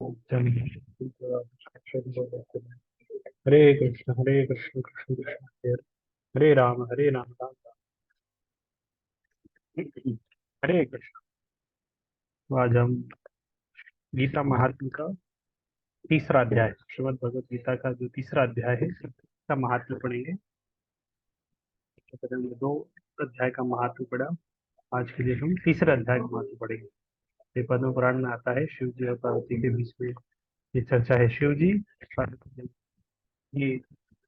हरे कृष्ण कृष्ण कृष्ण हरे हरे, हरे राम राम राम। हरे कृष्ण। तो आज हम गीता महात्म्य का तीसरा अध्याय, श्रीमद् भगवत गीता का जो तीसरा अध्याय है इसका महात्म्य पढ़ेंगे। तो पहले हमने दो अध्याय का महात्म्य पढ़ा। आज के लिए हम तीसरे अध्याय का महत्व पढ़ेंगे। ये पद्म पुराण में आता है, शिव जी और पार्वती के बीच में ये चर्चा है। शिव जी पार्वती जी ये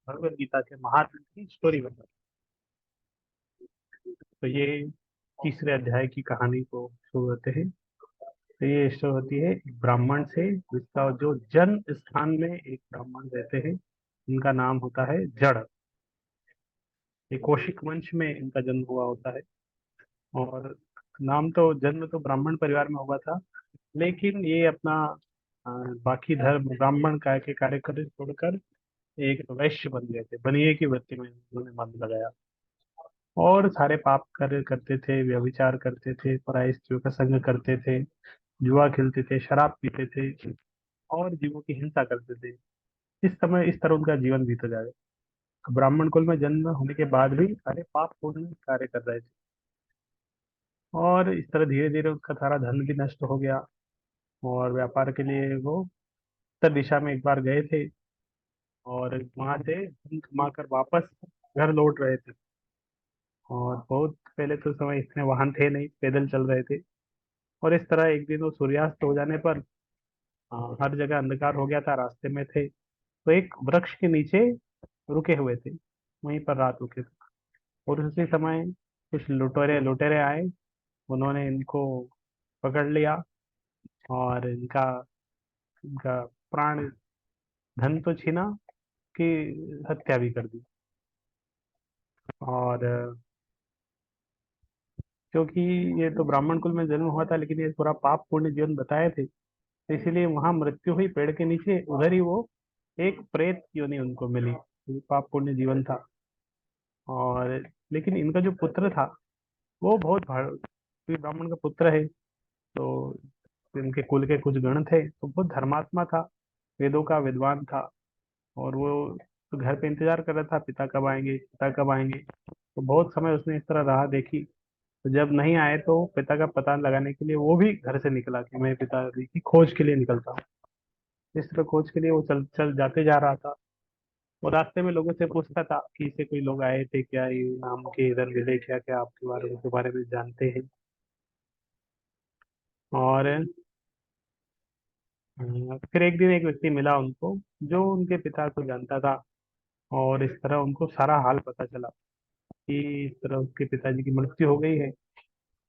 भगवत गीता के महात्म्य की स्टोरी बता। तो ये तीसरे अध्याय की कहानी को शुरू होते हैं। तो ये शुरू होती है एक ब्राह्मण से, जिसका जो जन्म स्थान में एक ब्राह्मण रहते हैं। इनका नाम होता है जड़। ये कौशिक वंश में इनका जन्म हुआ होता है। और नाम तो, जन्म तो ब्राह्मण परिवार में हुआ था, लेकिन ये अपना अ, बाकी धर्म ब्राह्मण काय के कार्य कर छोड़कर एक वैश्य बन गए थे। बनिए की वृत्ति में उन्होंने मन लगाया और सारे पाप कर करते थे, व्यभिचार करते थे, पराई स्त्रियों का संग करते थे, जुआ खेलते थे, शराब पीते थे और जीवों की हिंसा करते थे। इस समय इस तरह उनका जीवन बीत जाए। ब्राह्मण कुल में जन्म होने के बाद भी सारे पाप पूर्ण कार्य कर रहे थे। और इस तरह धीरे धीरे उसका सारा धन भी नष्ट हो गया। और व्यापार के लिए वो उत्तर दिशा में एक बार गए थे और वहां से धन कमा कर वापस घर लौट रहे थे। और बहुत पहले तो समय इतने वाहन थे नहीं, पैदल चल रहे थे। और इस तरह एक दिन वो सूर्यास्त हो जाने पर हर जगह अंधकार हो गया था, रास्ते में थे तो एक वृक्ष के नीचे रुके हुए थे। वहीं पर रात रुके थे और उसी समय कुछ लुटेरे लुटेरे आए। उन्होंने इनको पकड़ लिया और इनका इनका प्राण, धन तो छीना कि हत्या भी कर दी। और क्योंकि ये तो ब्राह्मण कुल में जन्म हुआ था, लेकिन ये पूरा पाप पुण्य जीवन बताए थे, तो इसीलिए वहां मृत्यु हुई पेड़ के नीचे। उधर ही वो एक प्रेत योनि उनको मिली, क्योंकि पाप पुण्य जीवन था। और लेकिन इनका जो पुत्र था वो बहुत क्योंकि ब्राह्मण का पुत्र है तो इनके कुल के कुछ गण थे, तो बहुत धर्मात्मा था, वेदों का विद्वान था। और वो तो घर पे इंतजार कर रहा था, पिता कब आएंगे, पिता कब आएंगे। तो बहुत समय उसने इस तरह राह देखी। तो जब नहीं आए तो पिता का पता लगाने के लिए वो भी घर से निकला कि मैं पिताजी की खोज के लिए निकलता हूँ। इस तरह खोज के लिए वो चल चल जाते जा रहा था। वो रास्ते में लोगों से पूछता था कि इसे कोई लोग आए थे क्या, ये नाम के इधर मिले क्या, क्या आपके बारे में जानते हैं। और फिर एक दिन एक व्यक्ति मिला उनको, जो उनके पिता को जानता था। और इस तरह उनको सारा हाल पता चला कि इस तरह उसके पिताजी की मृत्यु हो गई है।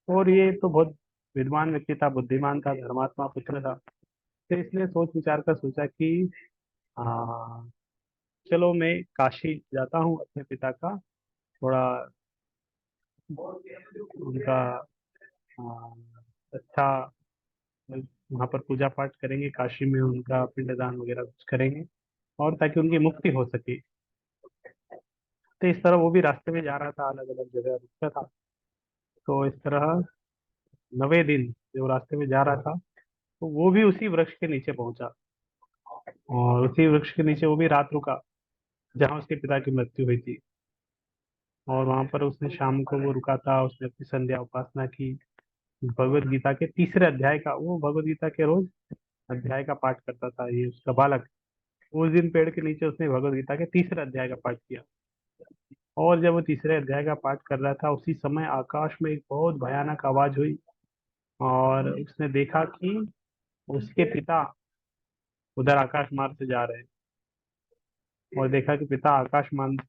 और ये तो बहुत विद्वान व्यक्ति था, बुद्धिमान था, धर्मात्मा पुत्र था। तो इसने सोच विचार कर सोचा कि हाँ, चलो मैं काशी जाता हूँ अपने पिता का थोड़ा उनका अच्छा, वहाँ पर पूजा पाठ करेंगे, काशी में उनका पिंडदान वगैरह कुछ करेंगे और ताकि उनकी मुक्ति हो सके। तो इस तरह वो भी रास्ते में जा रहा था, अलग अलग जगह रुकता था। तो इस तरह 9वें दिन जो रास्ते में जा रहा था, तो वो भी उसी वृक्ष के नीचे पहुंचा। और उसी वृक्ष के नीचे वो भी रात रुका जहाँ उसके पिता की मृत्यु हुई थी। और वहां पर उसने शाम को वो रुका था, उसने अपनी संध्या उपासना की। भगवत गीता के तीसरे अध्याय का, वो भगवत गीता के रोज अध्याय का पाठ करता था ये उसका बालक। उस दिन पेड़ के नीचे उसने भगवत गीता के तीसरे अध्याय का पाठ किया। और जब वो तीसरे अध्याय का पाठ कर रहा था, उसी समय आकाश में एक बहुत भयानक आवाज हुई। और उसने देखा कि उसके पिता उधर आकाश मार्ग से जा रहे हैं। और देखा कि पिता आकाश मार्ग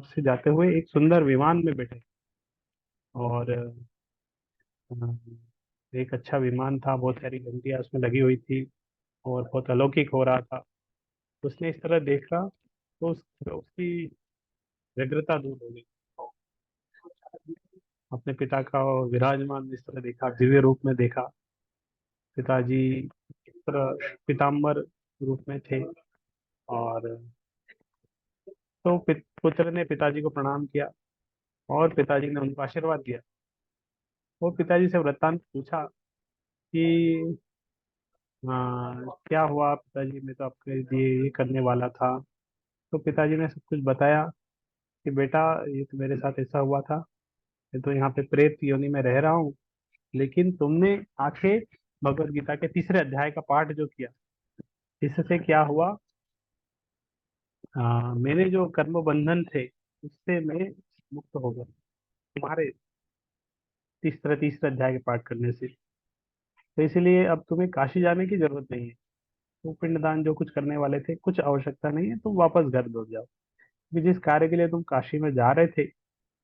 से जाते हुए एक सुंदर विमान में बैठे। और एक अच्छा विमान था, बहुत सारी घंटियां उसमें लगी हुई थी और बहुत अलौकिक हो रहा था। उसने इस तरह देखा तो उसकी व्यग्रता दूर हो गई। अपने पिता का विराजमान इस तरह देखा, दिव्य रूप में देखा। पिताजी इस तरह पीताम्बर रूप में थे। और तो पुत्र ने पिताजी को प्रणाम किया और पिताजी ने उनको आशीर्वाद दिया। वो पिताजी से वृत्तांत पूछा कि हाँ क्या हुआ पिताजी, मैं तो आपके लिए ये करने वाला था। तो पिताजी ने सब कुछ बताया कि बेटा, ये तो मेरे साथ ऐसा हुआ था। मैं तो यहाँ पे प्रेत योनि में रह रहा हूँ, लेकिन तुमने आके भगवत गीता के तीसरे अध्याय का पाठ जो किया, इससे क्या हुआ, मेरे जो कर्म बंधन थे उससे मैं मुक्त हो गया तुम्हारे तीसरे तीसरे अध्याय के पाठ करने से। तो इसलिए अब तुम्हें काशी जाने की जरूरत नहीं है। तो पिंडदान जो कुछ करने वाले थे, कुछ आवश्यकता नहीं है, तुम वापस घर लौट जाओ। क्योंकि जिस कार्य के लिए तुम काशी में जा रहे थे,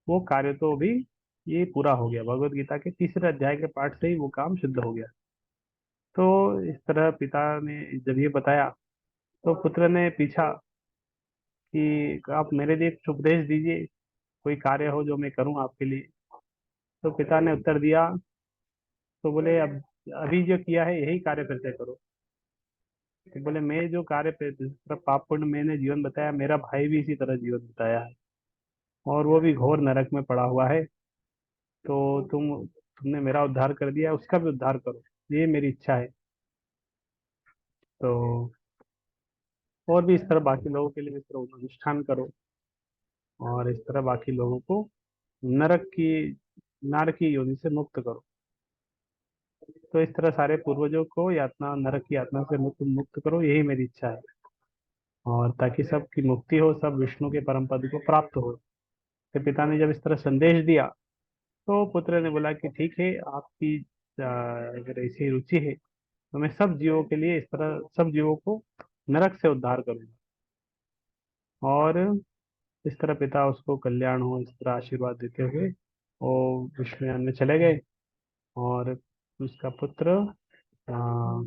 वो कार्य तो अभी ये पूरा हो गया, भगवत गीता के तीसरे अध्याय के पाठ से ही वो काम सिद्ध हो गया। तो इस तरह पिता ने जब ये बताया, तो पुत्र ने पूछा कि आप मेरे लिए कुछ उपदेश दीजिए, कोई कार्य हो जो मैं करूं आपके लिए। तो पिता ने उत्तर दिया, तो बोले अब अभी जो किया है यही कार्य फिर से करो। तो बोले मैं जो कार्य पे जिस तरह पाप पुण्य मैंने जीवन बताया, मेरा भाई भी इसी तरह जीवन बताया है, और वो भी घोर नरक में पड़ा हुआ है। तो तुमने मेरा उद्धार कर दिया, उसका भी उद्धार करो, ये मेरी इच्छा है। तो और भी इस तरह बाकी लोगों के लिए इस तरह अनुष्ठान करो, और इस तरह बाकी लोगों को नरक की नारकी योनि से मुक्त करो। तो इस तरह सारे पूर्वजों को यातना, नरक की यातना से मुक्त मुक्त करो, यही मेरी इच्छा है। और ताकि सबकी मुक्ति हो, सब विष्णु के परम पद को प्राप्त हो। तो पिता ने जब इस तरह संदेश दिया, तो पुत्र ने बोला कि ठीक है, आपकी अगर ऐसी रुचि है तो मैं सब जीवों के लिए इस तरह सब जीवों को नरक से उद्धार करूंगा। और इस तरह पिता उसको कल्याण हो इस तरह आशीर्वाद देते हुए वो विष्णुयान में चले गए। और उसका पुत्र आ,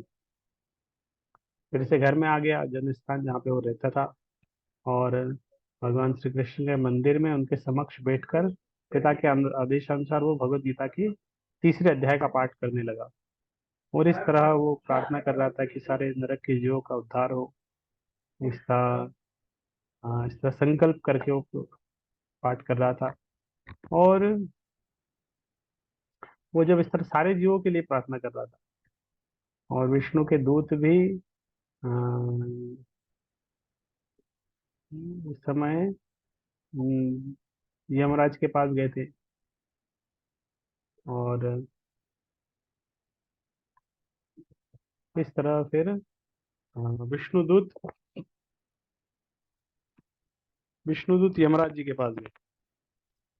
फिर से घर में आ गया, जन्म स्थान जहाँ पे वो रहता था। और भगवान श्री कृष्ण के मंदिर में उनके समक्ष बैठकर पिता के आदेशानुसार वो भगवत गीता की तीसरे अध्याय का पाठ करने लगा। और इस तरह वो प्रार्थना कर रहा था कि सारे नरक के जीवों का उद्धार हो। इसका इस तरह संकल्प करके वो पाठ कर रहा था। और वो जब इस तरह सारे जीवों के लिए प्रार्थना कर रहा था, और विष्णु के दूत भी अ, उस समय यमराज के पास गए थे। और इस तरह फिर विष्णुदूत विष्णुदूत यमराज जी के पास गए।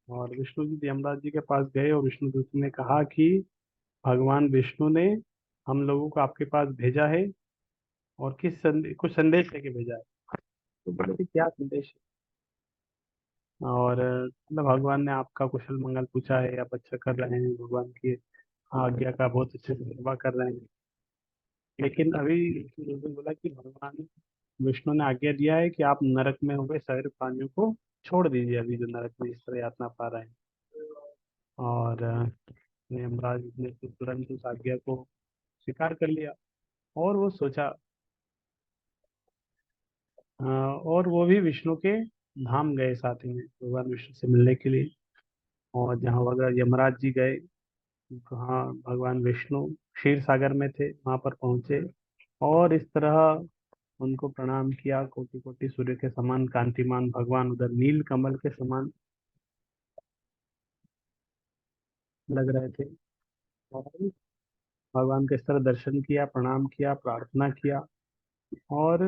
और विष्णुदूत यमराज जी के पास गए, और विष्णुदूत ने कहा कि भगवान विष्णु ने हम लोगों को आपके पास भेजा है, और कुछ संदेश लेके भेजा है। तो बोले कि क्या संदेश है। और मतलब भगवान ने आपका कुशल मंगल पूछा है, आप अच्छा कर रहे हैं, भगवान की आज्ञा का बहुत अच्छे से सेवा कर रहे हैं। लेकिन अभी विष्णु बोला कि भगवान विष्णु ने आज्ञा दिया है कि आप नरक में हुए सारे प्राणियों को छोड़ दीजिए, अभी जो नरक में इस तरह यातना पा रहे हैं। और यमराज ने तो तुरंत उस आज्ञा को स्वीकार कर लिया। और वो सोचा, और वो भी विष्णु के धाम गए साथ ही में भगवान विष्णु से मिलने के लिए। और जहाँ वगैरह यमराज जी गए, वहाँ भगवान विष्णु क्षीर सागर में थे, वहां पर पहुंचे। और इस तरह उनको प्रणाम किया, कोटि कोटि सूर्य के समान कांतिमान भगवान उधर नील कमल के समान लग रहे थे। और भगवान के इस तरह दर्शन किया, प्रणाम किया, प्रार्थना किया। और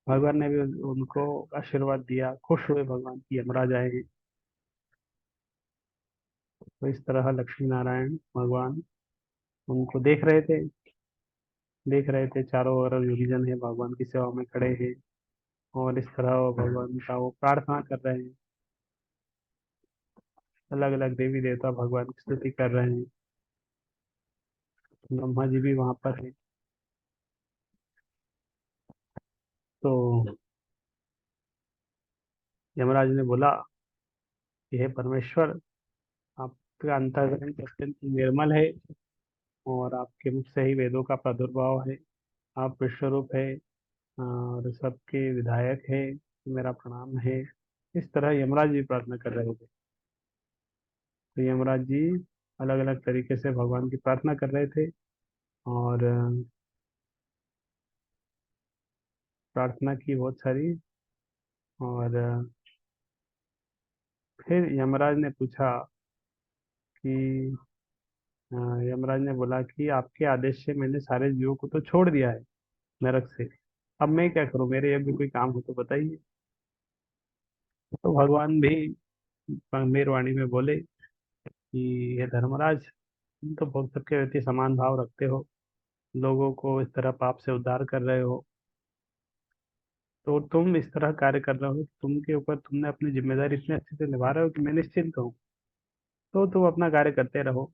भगवान ने भी उनको आशीर्वाद दिया, खुश हुए भगवान की यमराज आए हैं। तो इस तरह लक्ष्मी नारायण भगवान उनको देख रहे थे चारों ओर योगीजन है भगवान की सेवा में खड़े हैं। और इस तरह वो भगवान का वो प्रार्थना कर रहे हैं। अलग अलग देवी देवता भगवान की स्तुति कर रहे हैं। ब्रह्मा जी भी वहां पर है। तो यमराज ने बोला कि हे परमेश्वर, आपका अंतःकरण अत्यंत निर्मल है, और आपके मुख से ही वेदों का प्रादुर्भाव है। आप विश्वरूप है, और सबके विधायक है, मेरा प्रणाम है। इस तरह यमराज जी प्रार्थना कर रहे थे। तो यमराज जी अलग अलग तरीके से भगवान की प्रार्थना कर रहे थे। और प्रार्थना की बहुत सारी। और फिर यमराज ने पूछा कि अ, यमराज ने बोला कि आपके आदेश से मैंने सारे जीवों को तो छोड़ दिया है नरक से। अब मैं क्या करूं, मेरे योग्य कोई काम हो तो बताइए। तो भगवान भी मेहरबानी में बोले कि हे धर्मराज, तुम तो बहुत सबके प्रति समान भाव रखते हो, लोगों को इस तरह पाप से उद्धार कर रहे हो, तो तुम इस तरह कार्य कर रहे हो, तुम के ऊपर तुमने अपनी जिम्मेदारी इतने अच्छे से निभा रहे हो कि मैं निश्चिंत हूँ। तो तुम अपना कार्य करते रहो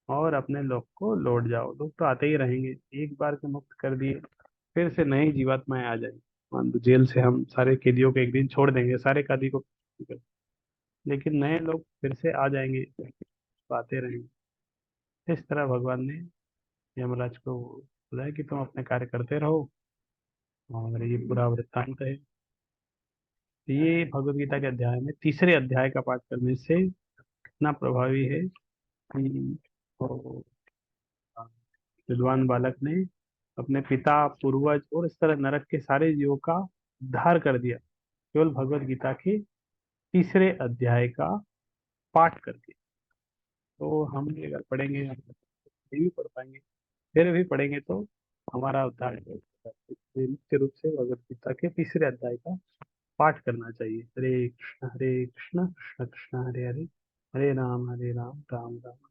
और अपने लोक को लौट जाओ। लोग तो आते ही रहेंगे, एक बार के मुक्त कर दिए फिर से नई जीवात्माएं आ जाएंगी। मान लो जेल से हम सारे कैदियों को एक दिन छोड़ देंगे, सारे कैदी को, लेकिन नए लोग फिर से आ जाएंगे, तो आते रहेंगे। इस तरह भगवान ने यमराज को बताया कि तुम अपने कार्य करते रहो, और ये पूरा वृत्तांत है। ये भगवत गीता के अध्याय में तीसरे अध्याय का पाठ करने से इतना प्रभावी है कि वो विद्वान बालक ने अपने पिता, पूर्वज और इस तरह नरक के सारे जीवों का उद्धार कर दिया, केवल भगवत गीता के तीसरे अध्याय का पाठ करके। तो हम भी अगर पढ़ेंगे, हम नहीं भी पढ़ पाएंगे, फिर भी पढ़ेंगे तो हमारा उद्धार हो जाएगा। इसलिए मुख्य रूप से भगवत गीता के तीसरे अध्याय का पाठ करना चाहिए। हरे कृष्ण कृष्ण कृष्ण हरे हरे, हरे राम राम राम।